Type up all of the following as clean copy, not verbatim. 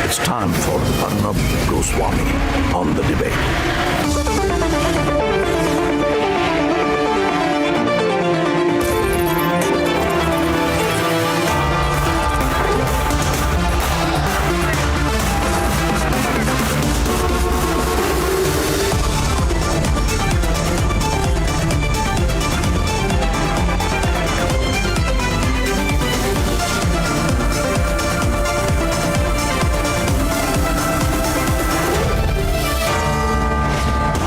It's time for Arnab Goswami on the debate.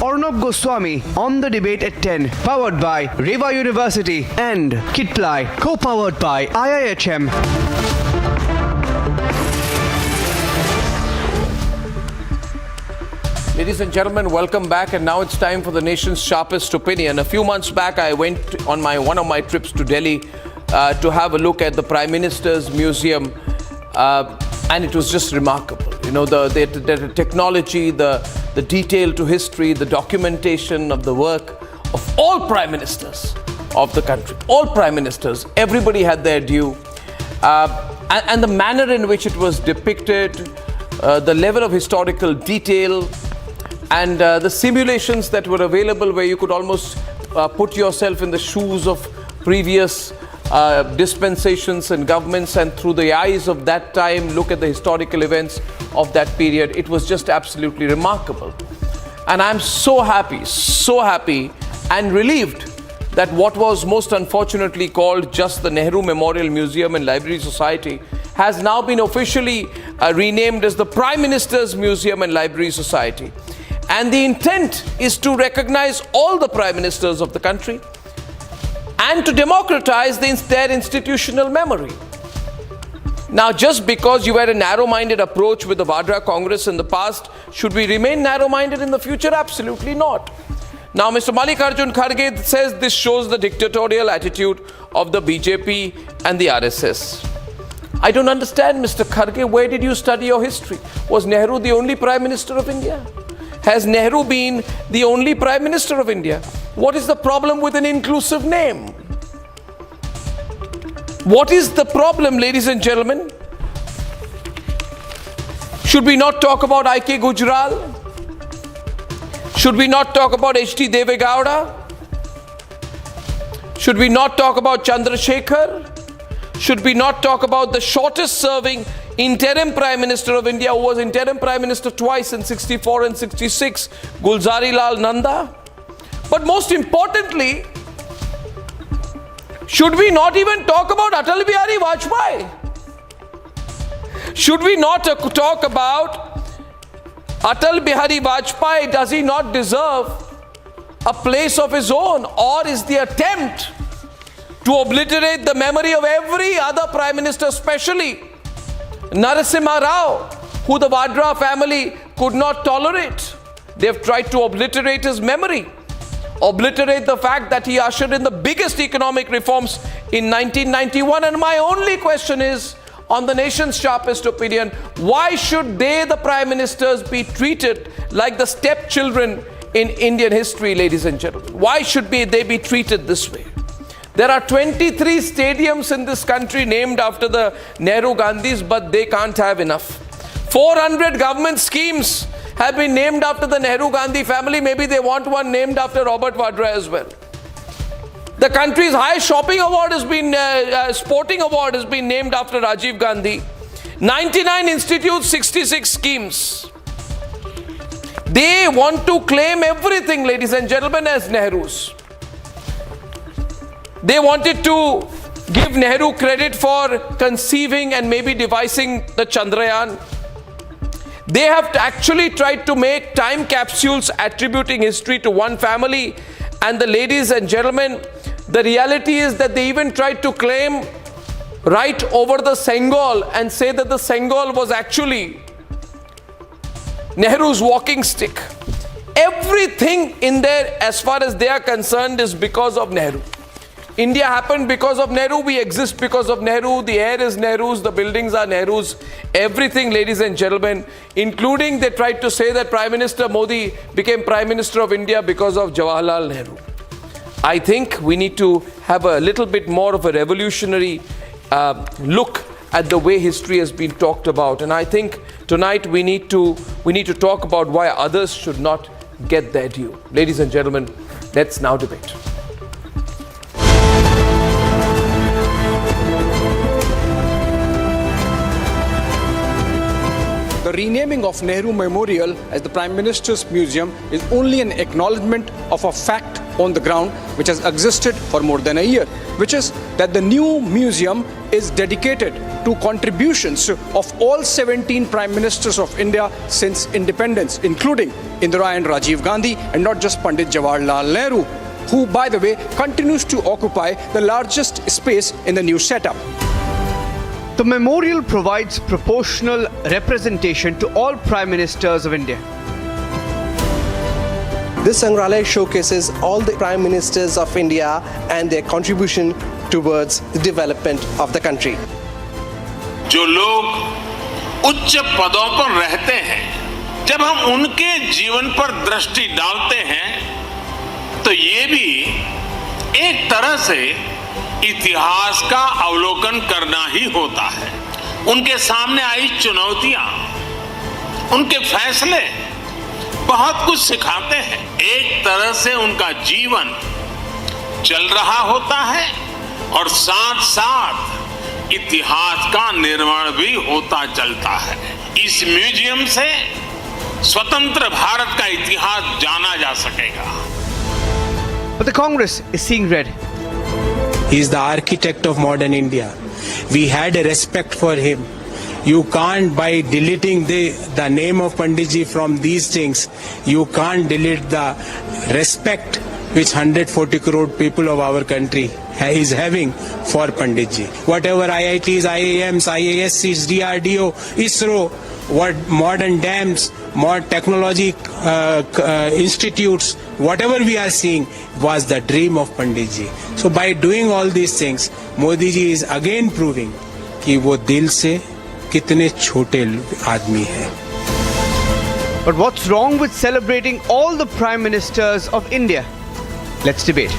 Arnab Goswami on the debate at 10, powered by Reva University and Kitply, co-powered by IIHM. Ladies and gentlemen, welcome back, and now it's time for the nation's sharpest opinion. A few months back, I went on one of my trips to Delhi to have a look at the Prime Minister's Museum, and it was just remarkable. You know, the technology, the detail to history, the documentation of the work of all Prime Ministers of the country. All Prime Ministers, everybody had their due. And the manner in which it was depicted, the level of historical detail, and the simulations that were available where you could almost put yourself in the shoes of previous dispensations and governments, and through the eyes of that time look at the historical events of that period. It was just absolutely remarkable. And I'm so happy and relieved that what was most unfortunately called just the Nehru Memorial Museum and Library Society has now been officially renamed as the Prime Minister's Museum and Library Society. And the intent is to recognize all the Prime Ministers of the country and to democratize their institutional memory. Now, just because you had a narrow-minded approach with the Vadra Congress in the past, should we remain narrow-minded in the future? Absolutely not. Now, Mr. Mallikarjun Kharge says this shows the dictatorial attitude of the BJP and the RSS. I don't understand, Mr. Kharge, where did you study your history? Was Nehru the only Prime Minister of India? Has Nehru been the only Prime Minister of India? What is the problem with an inclusive name? What is the problem, ladies and gentlemen? Should we not talk about I.K. Gujral? Should we not talk about H.D. Deve Gowda? Should we not talk about Chandrasekhar? Should we not talk about the shortest serving interim Prime Minister of India, who was interim Prime Minister twice in 64 and 66, Gulzari Lal Nanda? But most importantly, should we not even talk about Atal Bihari Vajpayee? Should we not talk about Atal Bihari Vajpayee? Does he not deserve a place of his own? Or is the attempt to obliterate the memory of every other Prime Minister, especially Narasimha Rao, who the Vadra family could not tolerate? They've tried to obliterate his memory, obliterate the fact that he ushered in the biggest economic reforms in 1991. And my only question is, on the nation's sharpest opinion, why should they, the Prime Ministers, be treated like the stepchildren in Indian history, ladies and gentlemen? Why should they be treated this way? There are 23 stadiums in this country named after the Nehru Gandhis, but they can't have enough. 400 government schemes have been named after the Nehru Gandhi family. Maybe they want one named after Robert Vadra as well. The country's highest shopping award has been, sporting award has been named after Rajiv Gandhi. 99 institutes, 66 schemes. They want to claim everything, ladies and gentlemen, as Nehru's. They wanted to give Nehru credit for conceiving and maybe devising the Chandrayaan. They have actually tried to make time capsules attributing history to one family. And the ladies and gentlemen, the reality is that they even tried to claim right over the Sengol and say that the Sengol was actually Nehru's walking stick. Everything in there, as far as they are concerned, is because of Nehru. India happened because of Nehru. We exist because of Nehru. The air is Nehru's. The buildings are Nehru's. Everything, ladies and gentlemen, including they tried to say that Prime Minister Modi became Prime Minister of India because of Jawaharlal Nehru. I think we need to have a little bit more of a revolutionary look at the way history has been talked about. And I think tonight we need to talk about why others should not get their due. Ladies and gentlemen, let's now debate. The renaming of Nehru Memorial as the Prime Minister's Museum is only an acknowledgement of a fact on the ground which has existed for more than a year, which is that the new museum is dedicated to contributions of all 17 Prime Ministers of India since independence, including Indira and Rajiv Gandhi, and not just Pandit Jawaharlal Nehru, who, by the way, continues to occupy the largest space in the new setup. The memorial provides proportional representation to all Prime Ministers of India. This Sangrahalaya showcases all the Prime Ministers of India and their contribution towards the development of the country. जो लोग उच्च पदों पर रहते हैं, जब हम उनके जीवन पर दृष्टि डालते हैं तो ये भी एक तरह से इतिहास का अवलोकन करना ही होता है। उनके सामने आई चुनौतियां, उनके फैसले बहुत कुछ सिखाते हैं। एक तरह से उनका जीवन चल रहा होता है और साथ साथ इतिहास का निर्माण भी होता चलता है। इस म्यूजियम से स्वतंत्र भारत का इतिहास जाना जा सकेगा। But the Congress is seeing red. He is the architect of modern India. We had a respect for him. You can't, by deleting the name of Panditji from these things, you can't delete the respect which 140 crore people of our country is having for Panditji. Whatever IITs, IIMs, IASCs, DRDO, ISRO, what modern dams, more technology institutes, whatever we are seeing was the dream of Panditji. So by doing all these things, Modi ji is again proving कि वो दिल से कितने छोटे आदमी हैं. But what's wrong with celebrating all the Prime Ministers of India? Let's debate.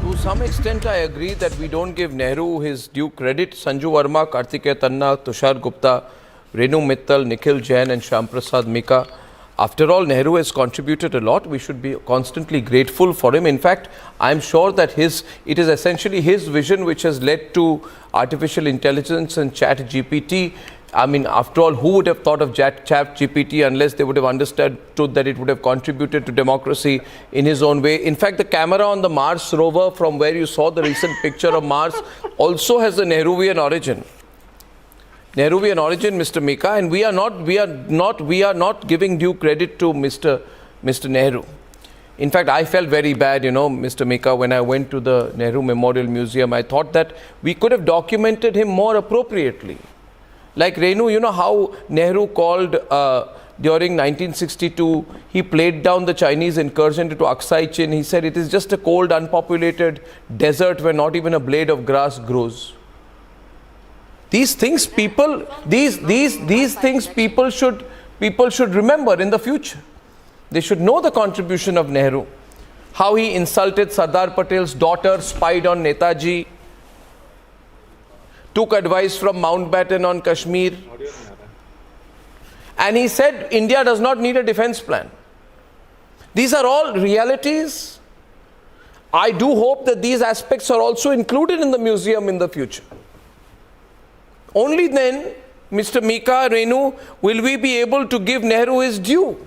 To some extent, I agree that we don't give Nehru his due credit. Sanju Verma, Kartikeya Tanna, Tushar Gupta, Renu Mittal, Nikhil Jain and Shyam Prasad Mika. After all, Nehru has contributed a lot. We should be constantly grateful for him. In fact, I'm sure that it is essentially his vision which has led to artificial intelligence and chat GPT. I mean, after all, who would have thought of chat GPT unless they would have understood that it would have contributed to democracy in his own way. In fact, the camera on the Mars rover from where you saw the recent picture of Mars also has a Nehruvian origin. Nehruvian origin, Mr. Mika, and we are not giving due credit to Mr. Nehru. In fact, I felt very bad, Mr. Mika, when I went to the Nehru Memorial Museum. I thought that we could have documented him more appropriately. Like Renu, how Nehru called during 1962, he played down the Chinese incursion into Aksai Chin. He said it is just a cold, unpopulated desert where not even a blade of grass grows. These things people should remember in the future. They should know the contribution of Nehru. How he insulted Sardar Patel's daughter, spied on Netaji, took advice from Mountbatten on Kashmir. And he said India does not need a defense plan. These are all realities. I do hope that these aspects are also included in the museum in the future. Only then, Mr. Mika, Renu, will we be able to give Nehru his due.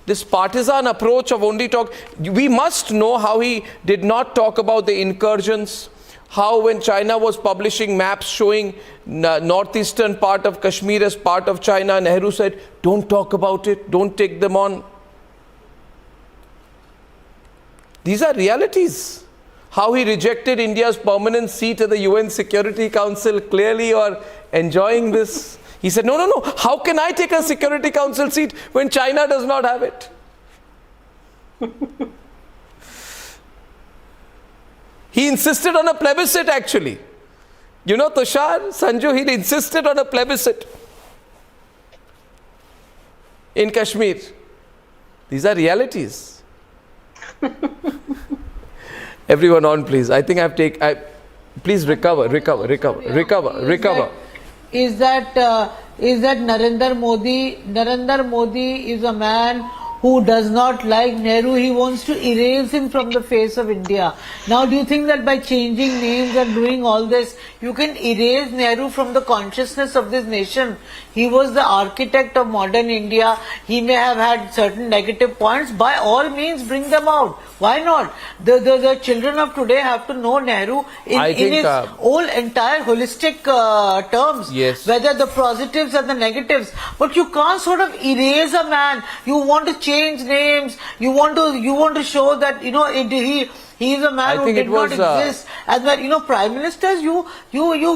This partisan approach of only talk, we must know how he did not talk about the incursions, how when China was publishing maps showing northeastern part of Kashmir as part of China, Nehru said, don't talk about it, don't take them on. These are realities. How he rejected India's permanent seat at the UN Security Council. Clearly you are enjoying this. He said, no. How can I take a Security Council seat when China does not have it? He insisted on a plebiscite actually. Tushar, Sanju, he insisted on a plebiscite in Kashmir. These are realities. Everyone on, please. I think please recover. Is that Narendra Modi is a man who does not like Nehru. He wants to erase him from the face of India. Now, do you think that by changing names and doing all this, you can erase Nehru from the consciousness of this nation? He was the architect of modern India. He may have had certain negative points. By all means, bring them out. Why not? The children of today have to know Nehru in his whole entire holistic terms. Yes. Whether the positives and the negatives. But you can't sort of erase a man. You want to change names. You want to show that he is a man who did not exist. And that prime ministers, you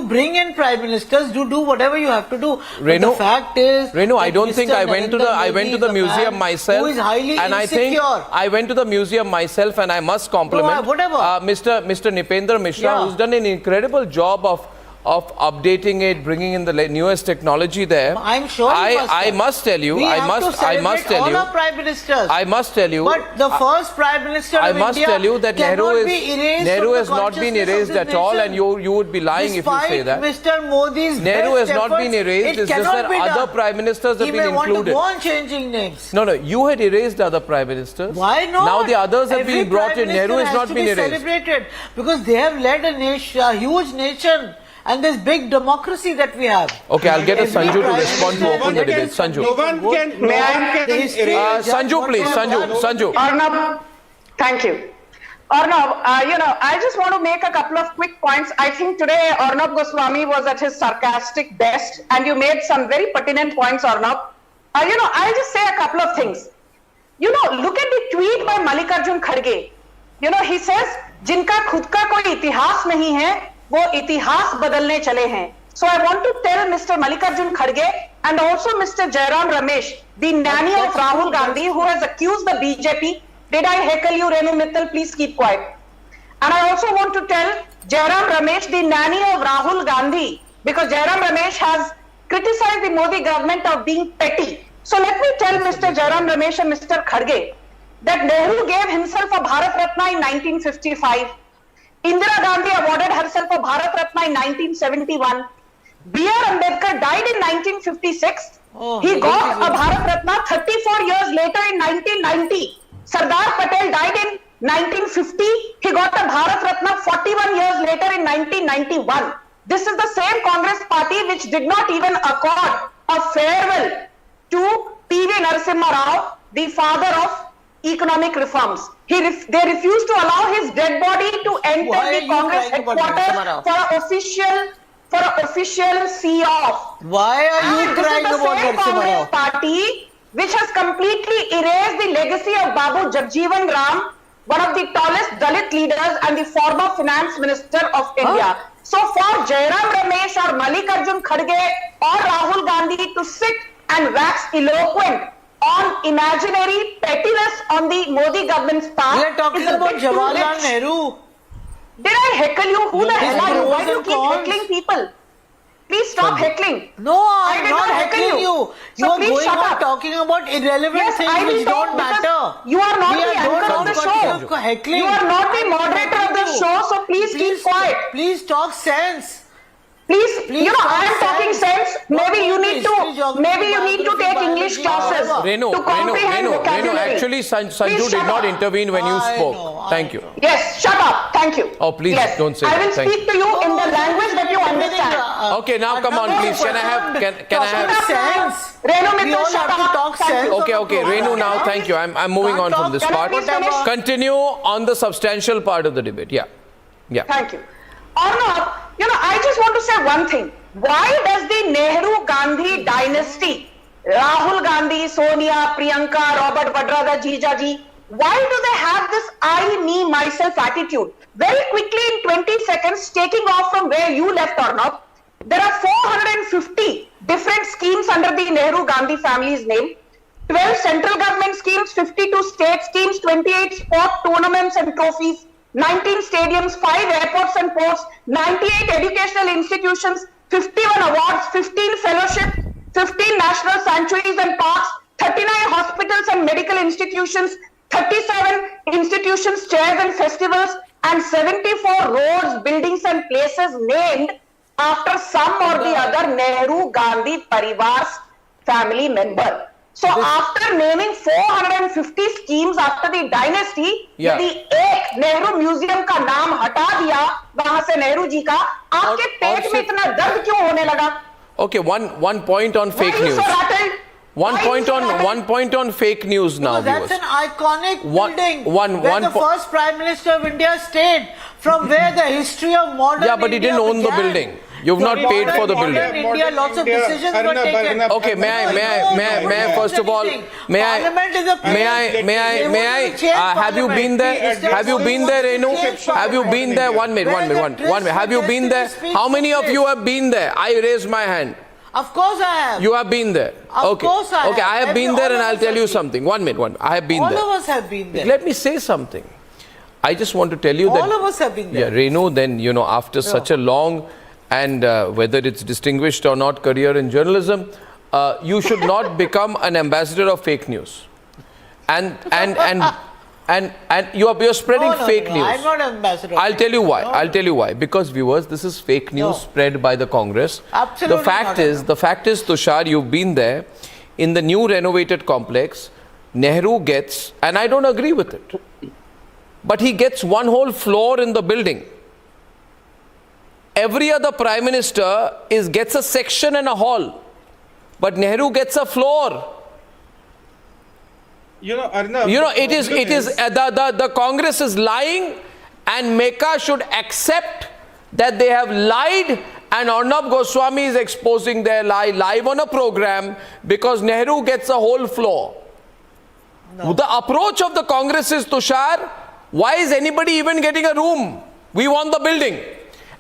bring in prime ministers, you do whatever you have to do. Renu, but the fact is, Renu, I don't think I went to the museum myself. Who is highly and insecure. I think I went to the museum myself, and I must compliment Mr. Nipendra Mishra, who's done an incredible job of updating it, bringing in the newest technology there. I'm sure I must tell you, I must tell you, all our prime ministers. I must tell you, but the first prime minister of must India tell you that Nehru has not been erased at all, and you would be lying if you say that. Mr. Modi's Nehru has not been erased. It's just that other prime ministers have been included. He may want to go on changing names. No, you had erased other prime ministers. Why not? Now the others have been brought in. Nehru has not been erased. Celebrated because they have led a huge nation. And this big democracy that we have. Okay, I'll get a Sanju to respond to open the debate. Sanju. Sanju, please. Sanju. Arnab, thank you. Arnab, I just want to make a couple of quick points. I think today Arnab Goswami was at his sarcastic best, and you made some very pertinent points, Arnab. I'll just say a couple of things. Look at the tweet by Mallikarjun Kharge. He says, "Jinka khud ka koi itihas nahi hai, वो इतिहास बदलने चले हैं." So I want to tell Mr. Mallikarjun Kharge and also Mr. Jairam Ramesh, the nanny of Rahul Gandhi, who has accused the BJP. Did I heckle you, Renu Mittal? Please keep quiet. And I also want to tell Jairam Ramesh, the nanny of Rahul Gandhi, because Jairam Ramesh has criticized the Modi government of being petty. So let me tell Mr. Jairam Ramesh and Mr. Kharge that Nehru gave himself a Bharat Ratna in 1955. Indira Gandhi awarded herself a Bharat Ratna in 1971. B.R. Ambedkar died in 1956. He got a Bharat Ratna 34 years later in 1990. Sardar Patel died in 1950. He got a Bharat Ratna 41 years later in 1991. This is the same Congress party which did not even accord a farewell to P.V. Narasimha Rao, the father of economic reforms. They refused to allow his dead body to enter the Congress headquarters for an official see-off. Why are you crying about Narasimha Rao? This is the same Congress party which has completely erased the legacy of Babu Jagjeevan Ram, one of the tallest Dalit leaders and the former finance minister of India. So for Jairam Ramesh or Mallikarjun Kharge or Rahul Gandhi to sit and wax eloquent on imaginary pettiness on the Modi government's part. We are talking about Jawaharlal Nehru. Did I heckle you? Who the hell are you? Why do you keep heckling people? Please stop heckling. No, I did not heckling you. You are going on talking about irrelevant things which don't matter. You are not the anchor of the show. Heckling. You are not the moderator of the show, so please keep quiet. Please talk sense. Please, I am talking sense. Maybe you need to take English classes to comprehend vocabulary. Actually, Sanju did not intervene when you spoke. Thank you. Yes, shut up. Thank you. Oh, please don't say that. I will Thank speak to you in the language that you understand. Okay, now come on, please. Can I have sense? Renu Mittal, shut up. Okay, Renu, now thank you. I'm moving on from this part. Continue on the substantial part of the debate. Yeah. Thank you. Arnab, I just want to say one thing. Why does the Nehru-Gandhi dynasty, Rahul Gandhi, Sonia, Priyanka, Robert Vadra, the Jijaji, why do they have this I, me, myself attitude? Very quickly in 20 seconds, taking off from where you left, Arnab, there are 450 different schemes under the Nehru-Gandhi family's name. 12 central government schemes, 52 state schemes, 28 sport tournaments and trophies, 19 stadiums, 5 airports and ports, 98 educational institutions, 51 awards, 15 fellowships, 15 national sanctuaries and parks, 39 hospitals and medical institutions, 37 institutions, chairs and festivals, and 74 roads, buildings and places named after some or the other Nehru Gandhi Parivar's family member. So after naming 450 schemes after the dynasty, यदि एक Nehru museum का नाम हटा दिया वहां से नेहरू जी का, आपके पेट में इतना दर्द क्यों होने लगा? Okay, one point on fake news. One point on fake news now, viewers. That's an iconic building where the first Prime Minister of India stayed, from where the history of modern India but he didn't own the building. You've not paid for the building. In India, lots of decisions were taken. Okay, may I first of all, have you been there? Have you been there, Renu? Have you been there? One minute. Have you been there? How many of you have been there? I raised my hand. Of course I have. You have been there. Of course I have. Okay, I have been there and I'll tell you something. One minute. I have been there. All of us have been there. Let me say something. I just want to tell you that. All of us have been there. Yeah, Renu, then, after such a long and whether it's distinguished or not career in journalism, you should not become an ambassador of fake news. And you're spreading fake news. I'm not an ambassador. I'll tell you why. I'll tell you why. Because viewers, this is fake news spread by the Congress. Absolutely. The fact is, Tushar, you've been there in the new renovated complex. Nehru gets, and I don't agree with it, but he gets one whole floor in the building. Every other Prime Minister gets a section and a hall, but Nehru gets a floor. Arnab, it is the Congress is lying, and Mecca should accept that they have lied, and Arnab Goswami is exposing their lie live on a program because Nehru gets a whole floor. No. The approach of the Congress is, Tushar, why is anybody even getting a room? We want the building.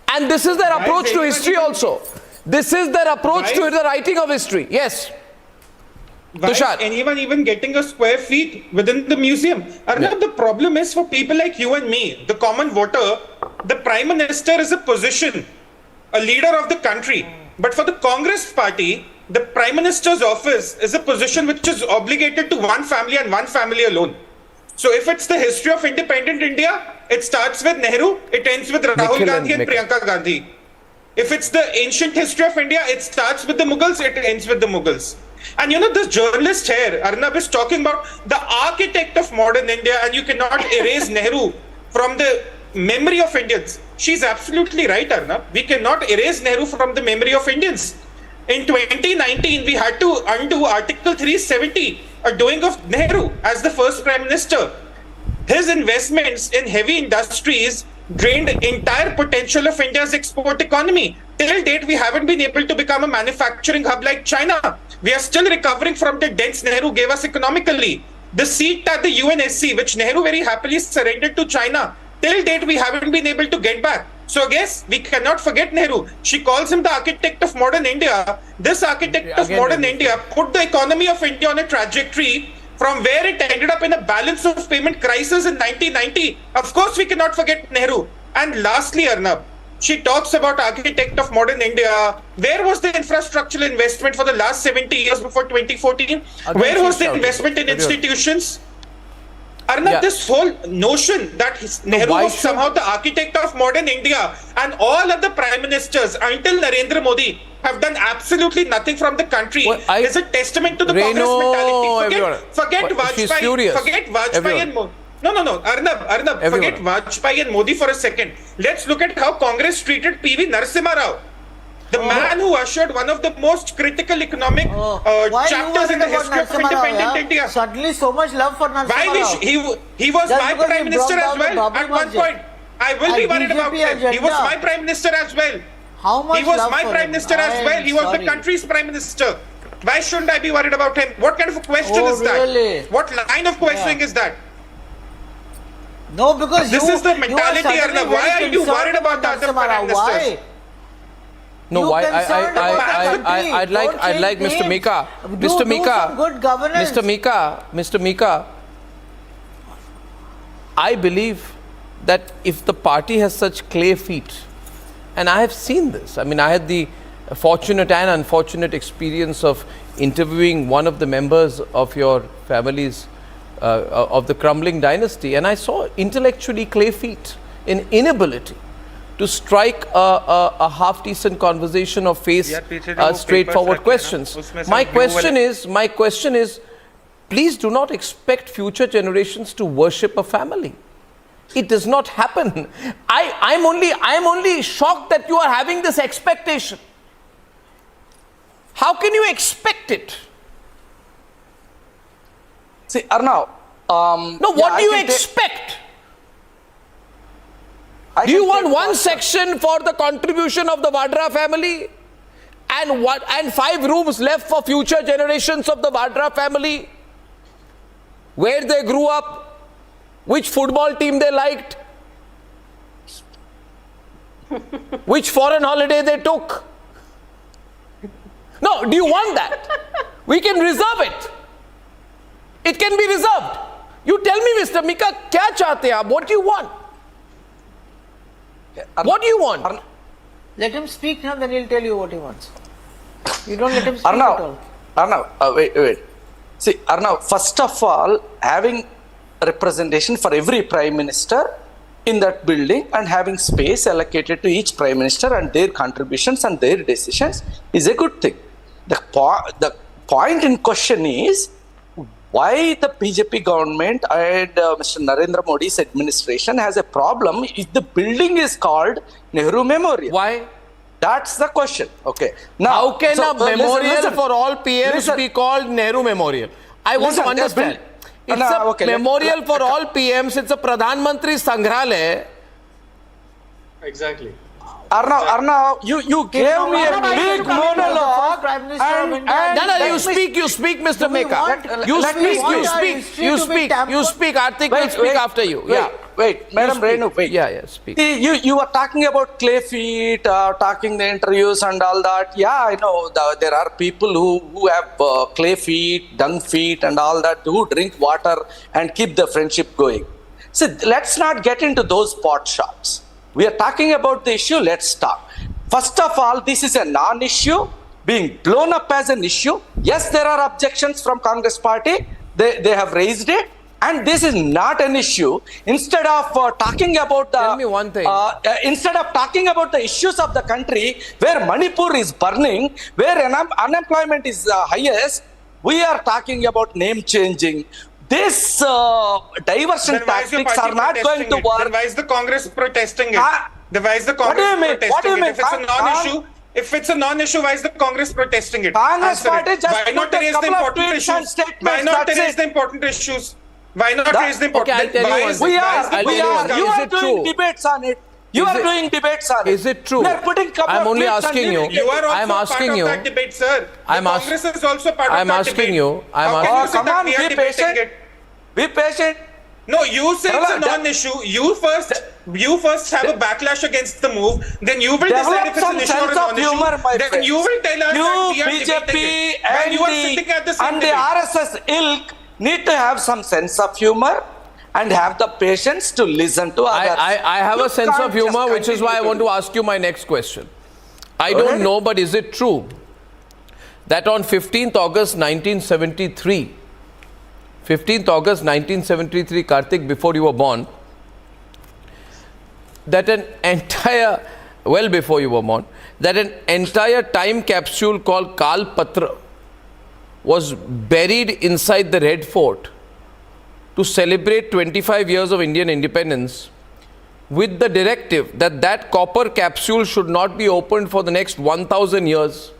And this is their approach to history also. This is their approach to the writing of history. Yes. Why is anyone even getting a square feet within the museum? Arnab, the problem is for people like you and me, the common voter, the Prime Minister is a position, a leader of the country. But for the Congress party, the Prime Minister's office is a position which is obligated to one family and one family alone. So if it's the history of independent India, it starts with Nehru, it ends with Rahul Gandhi and Priyanka Gandhi. If it's the ancient history of India, it starts with the Mughals, it ends with the Mughals. And this journalist here, Arnab, is talking about the architect of modern India, and you cannot erase Nehru from the memory of Indians. She's absolutely right, Arnab. We cannot erase Nehru from the memory of Indians. In 2019, we had to undo Article 370, a doing of Nehru as the first Prime Minister. His investments in heavy industries drained the entire potential of India's export economy. Till date, we haven't been able to become a manufacturing hub like China. We are still recovering from the dents Nehru gave us economically. The seat at the UNSC, which Nehru very happily surrendered to China, till date, we haven't been able to get back. So I guess we cannot forget Nehru. She calls him the architect of modern India. This architect of modern India put the economy of India on a trajectory from where it ended up in a balance of payment crisis in 1990. Of course, we cannot forget Nehru. And lastly, Arnab, she talks about architect of modern India. Where was the infrastructural investment for the last 70 years before 2014? Where was the investment in institutions? Arnab, this whole notion that Nehru was somehow the architect of modern India and all other prime ministers until Narendra Modi have done absolutely nothing from the country is a testament to the Congress mentality. Forget Vajpayee and Modi. No, Arnab, forget Vajpayee and Modi for a second. Let's look at how Congress treated P.V. Narasimha Rao, the man who ushered one of the most critical economic chapters in the history of independent India. Suddenly so much love for Narasimha Rao. He was my Prime Minister as well at one point. I will be worried about him. He was my Prime Minister as well. How much he was my Prime Minister as well. He was the country's Prime Minister. Why shouldn't I be worried about him? What kind of a question is that? What line of questioning is that? No, because this is the mentality, Arnab. Why are you worried about the other Prime Ministers? No, why? I'd like Mr. Mika. Mr. Mika. I believe that if the party has such clay feet, and I have seen this. I mean, I had the fortunate and unfortunate experience of interviewing one of the members of your families of the crumbling dynasty, and I saw intellectually clay feet, an inability to strike a half-decent conversation or face straightforward questions. My question is, please do not expect future generations to worship a family. It does not happen. I'm only shocked that you are having this expectation. How can you expect it? See, Arnab. What do you expect? Do you want one section for the contribution of the Vadra family and 5 rooms left for future generations of the Vadra family? Where they grew up, which football team they liked, which foreign holiday they took? No, do you want that? We can reserve it. It can be reserved. You tell me, Mr. Mika, kya chahte hain aap? What do you want? What do you want? Let him speak now, then he'll tell you what he wants. You don't let him speak at all. Arnab, wait. See, Arnab, first of all, having representation for every prime minister in that building and having space allocated to each prime minister and their contributions and their decisions is a good thing. The point in question is why the BJP government and Mr. Narendra Modi's administration has a problem if the building is called Nehru Memorial. Why? That's the question. Okay. Now, how can a memorial for all PMs be called Nehru Memorial? I want to understand. It's a memorial for all PMs. It's a Pradhan Mantri Sangrahalaya. Exactly. Arnab, you gave me a big monologue. You speak, Mr. Meka. You speak. Artik will speak after you. Wait, Madam Renu, wait. Yeah, speak. You were talking about clay feet, talking the interviews and all that. Yeah, I know there are people who have clay feet, dung feet and all that, who drink water and keep the friendship going. So let's not get into those pot shots. We are talking about the issue, let's talk. First of all, this is a non-issue being blown up as an issue. Yes, there are objections from Congress party. They have raised it. And this is not an issue. Instead of talking about the... Tell me one thing. Instead of talking about the issues of the country, where Manipur is burning, where unemployment is highest, we are talking about name changing. This diversion tactics are not going to work. Then why is the Congress protesting it? If it's a non-issue, why is the Congress protesting it? Congress party just why not raise the important issues? Why not raise the important issues? Why not raise the important issues? We are. You are doing debates on it. You are doing debates on it. Is it true? I'm only asking you. You are also part of that debate, sir. Congress is also part of that debate. Come on, be patient. Be patient. No, you say it's a non-issue. You first have a backlash against the move. Then you will decide if it's an issue or a non-issue. Then you will tell us that we are debating it. When you are sitting at the same and the RSS ilk need to have some sense of humor and have the patience to listen to others. I have a sense of humor, which is why I want to ask you my next question. I don't know, but is it true that on 15th August 1973, Kartik, before you were born, that an entire, well before you were born, that an entire time capsule called Kal Patra was buried inside the Red Fort to celebrate 25 years of Indian independence, with the directive that that copper capsule should not be opened for the next 1,000 years.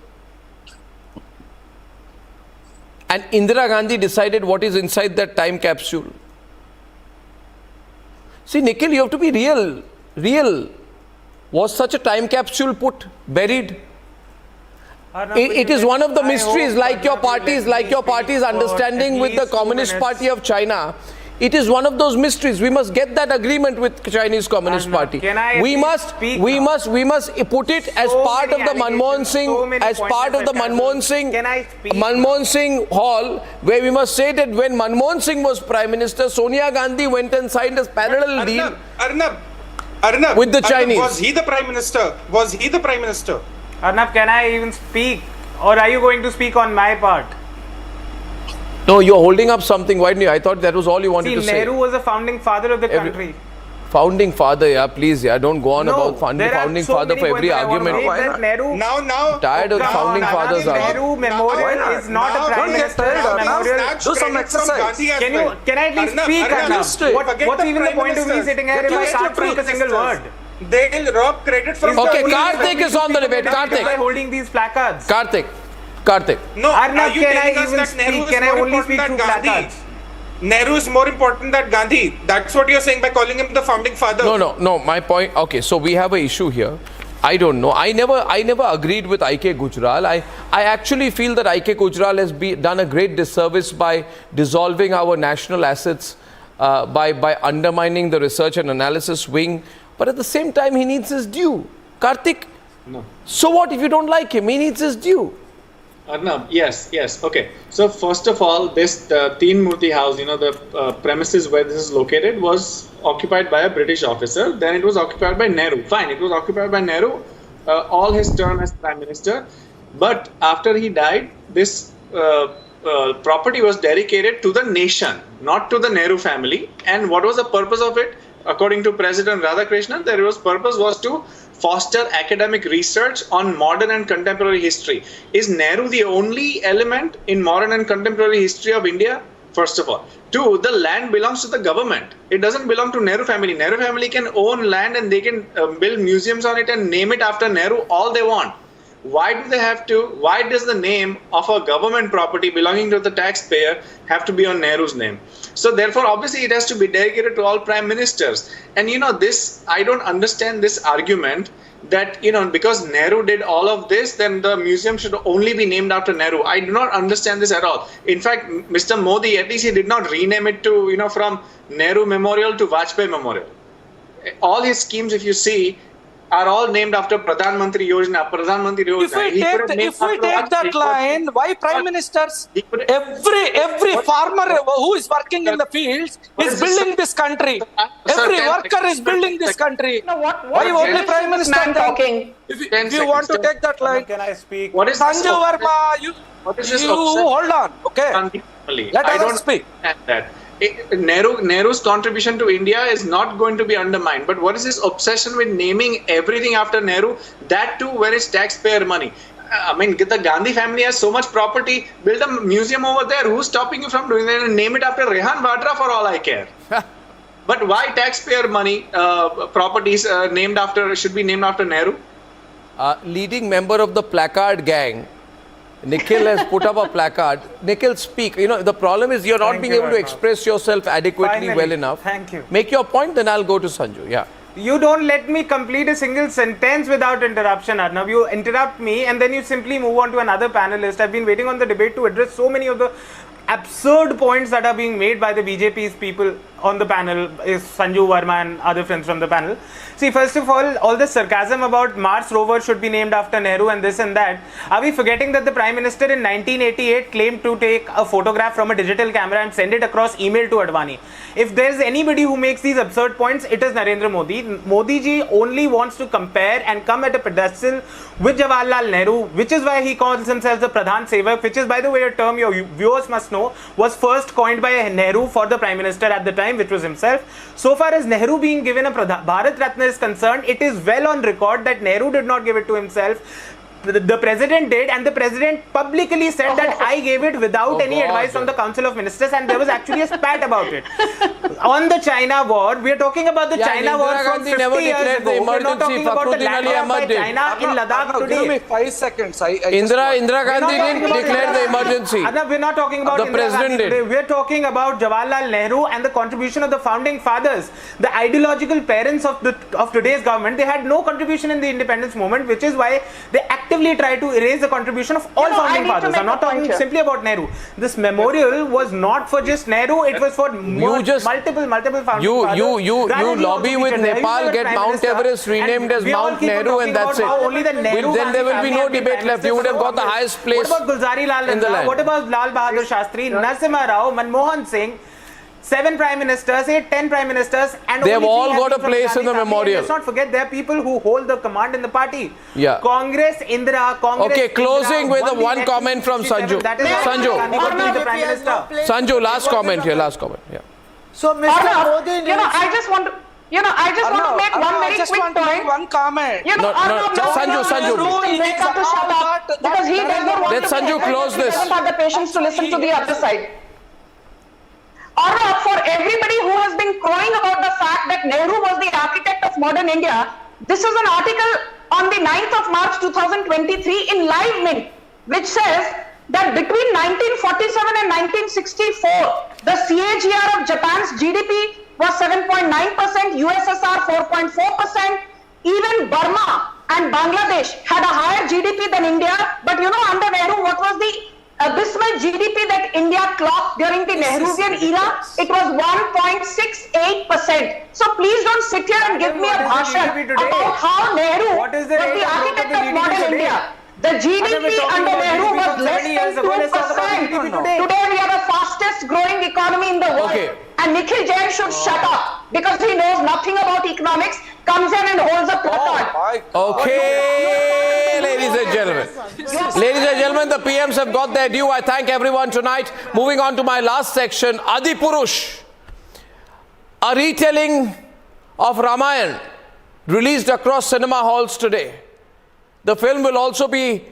And Indira Gandhi decided what is inside that time capsule. See, Nikhil, you have to be real. Was such a time capsule buried? It is one of the mysteries, like your party's understanding with the Communist Party of China. It is one of those mysteries. We must get that agreement with Chinese Communist Party. We must put it as part of the Manmohan Singh Hall, where we must say that when Manmohan Singh was Prime Minister, Sonia Gandhi went and signed a parallel deal Arnab, with the Chinese. Was he the Prime Minister? Arnab, can I even speak? or are you going to speak on my part? No, you're holding up something. Why didn't you? I thought that was all you wanted to say. Nehru was a founding father of the country. Founding father, yeah, please, yeah, don't go on about founding father for every argument. Now, tired of founding fathers. Nehru Memorial is not a prime minister's memorial. Do some exercise. Can I at least speak? What's even the point of me sitting here if I can't speak a single word? They'll rob credit from. Okay, Karthik is on the debate. Karthik. By holding these placards. Karthik. No, Arnab, you can I telling us even that speak? Nehru is Can I more only important speak than through Gandhi? placards? Nehru is more important than Gandhi. That's what you're saying by calling him the founding father. No. My point. Okay, so we have an issue here. I don't know. I never agreed with I.K. Gujral. I actually feel that I.K. Gujral has done a great disservice by dissolving our national assets, by undermining the research and analysis wing. But at the same time, he needs his due. Karthik. No. So what if you don't like him? He needs his due. Arnab, yes, okay. So first of all, this Teen Murti house, the premises where this is located was occupied by a British officer. Then it was occupied by Nehru. Fine, it was occupied by Nehru all his term as Prime Minister. But after he died, this property was dedicated to the nation, not to the Nehru family. And what was the purpose of it? According to President Radhakrishnan, the purpose was to foster academic research on modern and contemporary history. Is Nehru the only element in modern and contemporary history of India? First of all. Two, the land belongs to the government. It doesn't belong to Nehru family. Nehru family can own land and they can build museums on it and name it after Nehru all they want. Why do they have to? Why does the name of a government property belonging to the taxpayer have to be on Nehru's name? So therefore, obviously, it has to be dedicated to all prime ministers. And this, I don't understand this argument that, because Nehru did all of this, then the museum should only be named after Nehru. I do not understand this at all. In fact, Mr. Modi, at least he did not rename it to, from Nehru Memorial to Vajpayee Memorial. All his schemes, if you see, are all named after Pradhan Mantri Yojana. If we take that line, why prime ministers, every farmer who is working in the fields is building this country. Every worker is building this country. Why only prime minister talking? If you want to take that line, can I speak? What is Sanju Verma, you hold on, okay? Let others speak. That. Nehru's contribution to India is not going to be undermined. But what is this obsession with naming everything after Nehru? That too, where is taxpayer money? I mean, the Gandhi family has so much property. Build a museum over there. Who's stopping you from doing that? And name it after Rehan Vadra for all I care. But why taxpayer money properties should be named after Nehru? Leading member of the placard gang, Nikhil has put up a placard. Nikhil, speak. The problem is you're not being able to express yourself adequately well enough. Thank you. Make your point, then I'll go to Sanju. Yeah. You don't let me complete a single sentence without interruption, Arnab. You interrupt me and then you simply move on to another panelist. I've been waiting on the debate to address so many of the absurd points that are being made by the BJP's people on the panel, is Sanju Verma and other friends from the panel. See, first of all the sarcasm about Mars rover should be named after Nehru and this and that. Are we forgetting that the Prime Minister in 1988 claimed to take a photograph from a digital camera and send it across email to Advani? If there's anybody who makes these absurd points, it is Narendra Modi. Modi ji only wants to compare and come at a pedestal with Jawaharlal Nehru, which is why he calls himself the Pradhan Sevak, which is, by the way, a term your viewers must know was first coined by Nehru for the Prime Minister at the time, which was himself. So far as Nehru being given a Bharat Ratna is concerned, it is well on record that Nehru did not give it to himself. The president did, and the president publicly said that I gave it without any advice from the Council of Ministers, and there was actually a spat about it. On the China war, we are talking about the China war from 50 years ago. We are not talking about the land grab by China in Ladakh today. Give me 5 seconds. Indira Gandhi didn't declare the emergency. Arnab, we're not talking about the president did. We're talking about Jawaharlal Nehru and the contribution of the founding fathers. The ideological parents of today's government, they had no contribution in the independence movement, which is why they actively try to erase the contribution of all founding fathers. I'm not talking simply about Nehru. This memorial was not for just Nehru, it was for multiple founding fathers. You lobby with Nepal, get Mount Everest renamed as Mount Nehru, and that's it. Then there will be no debate left. You would have got the highest place. What about Gulzari Lal Nanda? What about Lal Bahadur Shastri, Narasimha Rao, Manmohan Singh? 7 prime ministers, 8, 10 prime ministers, and they have only all 3 got a have been place from in the Gandhi family. memorial. Let's not forget, there are people who hold the command in the party. Yeah. Congress, Indira, Congress. Okay, closing Indira with won the one election comment from 67. Sanju. That is why Sanju. Gandhi got to be the prime minister. Sanju, last comment here, last comment. Yeah. So, Mr. Modi, I just want to make one very quick point. One comment. Sanju. Make up to shut up because he does not want Let to Sanju close this. He doesn't have the patience to listen to the other side. Arnab, for everybody who has been crowing about the fact that Nehru was the architect of modern India, this is an article on the 9th of March 2023 in Live Mint, which says that between 1947 and 1964, the CAGR of Japan's GDP was 7.9%, USSR 4.4%, even Burma and Bangladesh had a higher GDP than India. But you know, under Nehru, what was the abysmal GDP that India clocked during the Nehruvian era? It was 1.68%. So please don't sit here and give me a bhashan about how Nehru was the architect of modern India. The GDP under Nehru was less than 2%. Today we are the fastest growing economy in the world. Okay. And Nikhil Jain should shut up because he knows nothing about economics, comes in and holds a placard. Okay, ladies and gentlemen. Ladies and gentlemen, the PMs have got their due. I thank everyone tonight. Moving on to my last section, Adipurush. A retelling of Ramayana released across cinema halls today. The film will also be